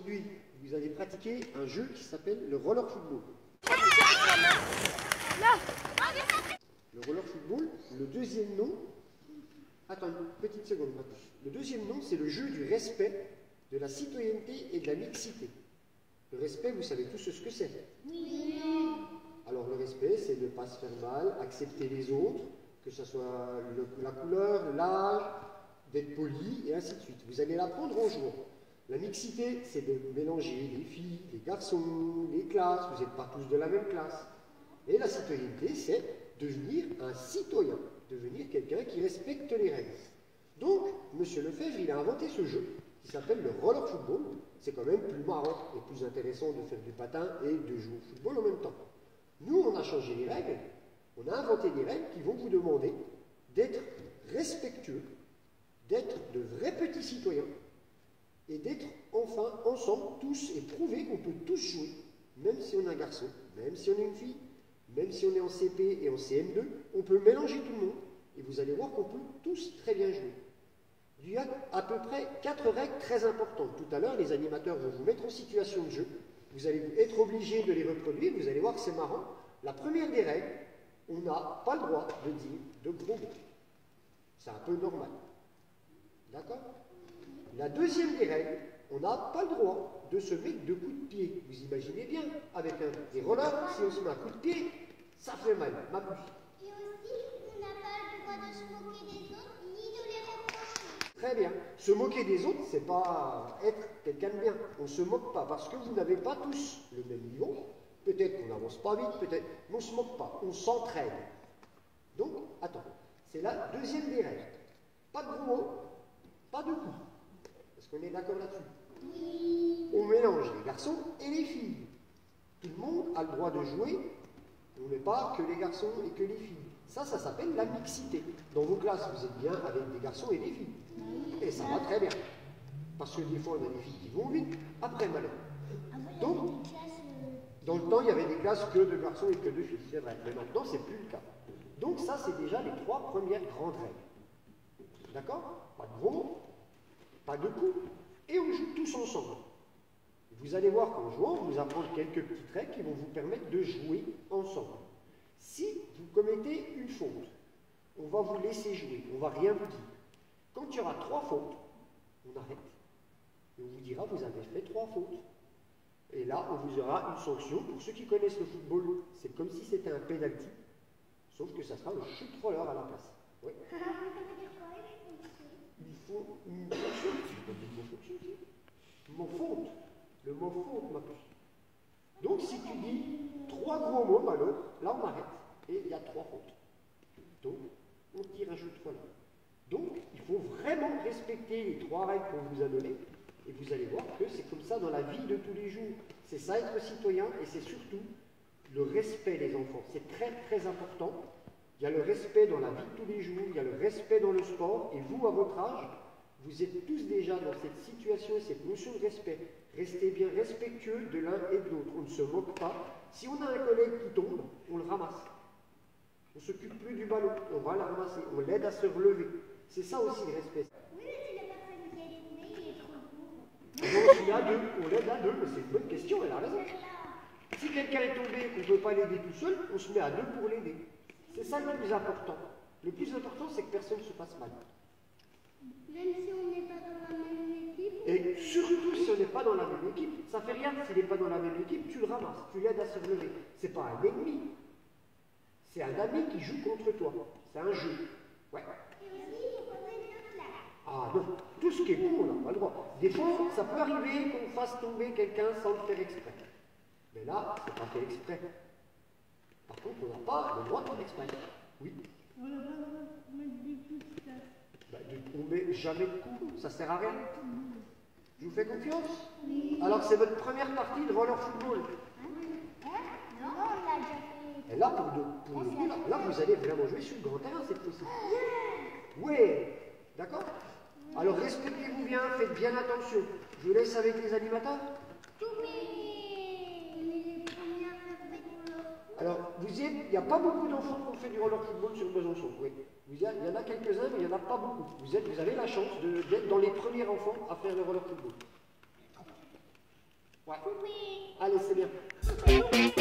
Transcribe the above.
Aujourd'hui, vous allez pratiquer un jeu qui s'appelle le roller football. Le roller football, le deuxième nom... Attends une petite seconde, Marcus. Le deuxième nom, c'est le jeu du respect, de la citoyenneté et de la mixité. Le respect, vous savez tous ce que c'est. Oui. Alors le respect, c'est ne pas se faire mal, accepter les autres, que ce soit la couleur, l'âge, d'être poli, et ainsi de suite. Vous allez l'apprendre en jouant. La mixité, c'est de mélanger les filles, les garçons, les classes, vous n'êtes pas tous de la même classe. Et la citoyenneté, c'est devenir un citoyen, devenir quelqu'un qui respecte les règles. Donc, M. Lefebvre, il a inventé ce jeu qui s'appelle le roller football. C'est quand même plus marrant et plus intéressant de faire du patin et de jouer au football en même temps. Nous, on a changé les règles, on a inventé des règles qui vont vous demander d'être respectueux, d'être de vrais petits citoyens et d'être enfin ensemble tous et prouver qu'on peut tous jouer, même si on est un garçon, même si on est une fille, même si on est en CP et en CM2, on peut mélanger tout le monde et vous allez voir qu'on peut tous très bien jouer. Il y a à peu près 4 règles très importantes. Tout à l'heure, les animateurs vont vous mettre en situation de jeu. Vous allez être obligé de les reproduire. Vous allez voir que c'est marrant. La première des règles, on n'a pas le droit de dire de gros mots. C'est un peu normal. D'accord? La deuxième des règles, on n'a pas le droit de se mettre de coups de pied. Vous imaginez bien, avec des rollers, si on se met un coup de pied, ça fait mal. Ma puce. Et aussi, on n'a pas le droit de se moquer des autres, ni de les reprocher. Très bien. Se moquer des autres, c'est pas être quelqu'un de bien. On ne se moque pas parce que vous n'avez pas tous le même niveau. Peut-être qu'on n'avance pas vite, peut-être, mais on ne se moque pas. On s'entraide. Donc, attends. C'est la deuxième des règles. Pas de gros mots, pas de coups. Est-ce qu'on est d'accord là-dessus? Oui. On mélange les garçons et les filles. Tout le monde a le droit de jouer. On n'est pas que les garçons et que les filles. Ça s'appelle la mixité. Dans vos classes, vous êtes bien avec des garçons et des filles. Et ça va très bien. Parce que des fois, on a des filles qui vont vite, après malheur. Donc, dans le temps, il y avait des classes que de garçons et que de filles, c'est vrai. Mais maintenant, c'est plus le cas. Donc ça, c'est déjà les 3 premières grandes règles. D'accord? Pas de gros mots, pas de coups, et on joue tous ensemble. Vous allez voir qu'en jouant, on vous apprend quelques petites règles qui vont vous permettre de jouer ensemble. Si vous commettez une faute, on va vous laisser jouer, on ne va rien vous dire. Quand il y aura 3 fautes, on arrête. Et on vous dira, vous avez fait 3 fautes. Et là, on vous aura une sanction. Pour ceux qui connaissent le football, c'est comme si c'était un penalty, sauf que ça sera le shoot roller à la place. Oui. Il faut une fonction. Le mot faute. Le mot faute, ma puce. Donc, si tu dis 3 gros mots, alors, là, on arrête. Et il y a 3 fautes. Donc, on tire un shoot roller. Donc, il faut vraiment respecter les 3 règles qu'on vous a données. Et vous allez voir que c'est comme ça dans la vie de tous les jours. C'est ça être citoyen et c'est surtout le respect des enfants. C'est très très important. Il y a le respect dans la vie de tous les jours, il y a le respect dans le sport. Et vous, à votre âge, vous êtes tous déjà dans cette situation et cette notion de respect. Restez bien respectueux de l'un et de l'autre. On ne se moque pas. Si on a un collègue qui tombe, on le ramasse. On ne s'occupe plus du ballon, on va le ramasser. On l'aide à se relever. C'est ça aussi le respect. Donc il y a 2, on l'aide à 2, mais c'est une bonne question, elle a raison. Si quelqu'un est tombé et qu'on ne peut pas l'aider tout seul, on se met à 2 pour l'aider. C'est ça le plus important. Le plus important, c'est que personne ne se passe mal. Même si on n'est pas dans la même équipe. Et surtout si on n'est pas dans la même équipe, ça fait rien. S'il n'est pas dans la même équipe, tu le ramasses, tu l'aides à se relever. C'est pas un ennemi. C'est un ami qui joue contre toi. C'est un jeu. Ouais. Ah non, tout ce qui est bon, on n'a pas le droit. Des fois, ça peut arriver qu'on fasse tomber quelqu'un sans le faire exprès. Mais là, c'est pas fait exprès. Par contre, on n'a pas le droit de faire exprès. Oui. On n'a pas le droit de mettre des coups de casse. Bah, on ne met jamais de coups, ça sert à rien. Je vous fais confiance? Oui. Alors, c'est votre première partie de roller football. Non, on l'a déjà fait. Et là, pour le coup, là, vous allez vraiment jouer sur le grand terrain cette fois-ci. Oui. D'accord? Alors respectez-vous bien, faites bien attention. Je vous laisse avec les animateurs. Alors, vous y êtes, il n'y a pas beaucoup d'enfants qui ont fait du roller football sur Besançon. Oui. Il y en a quelques-uns, mais il n'y en a pas beaucoup. Vous avez la chance d'être dans les premiers enfants à faire le roller football. Ouais. Poupée. Allez, c'est bien.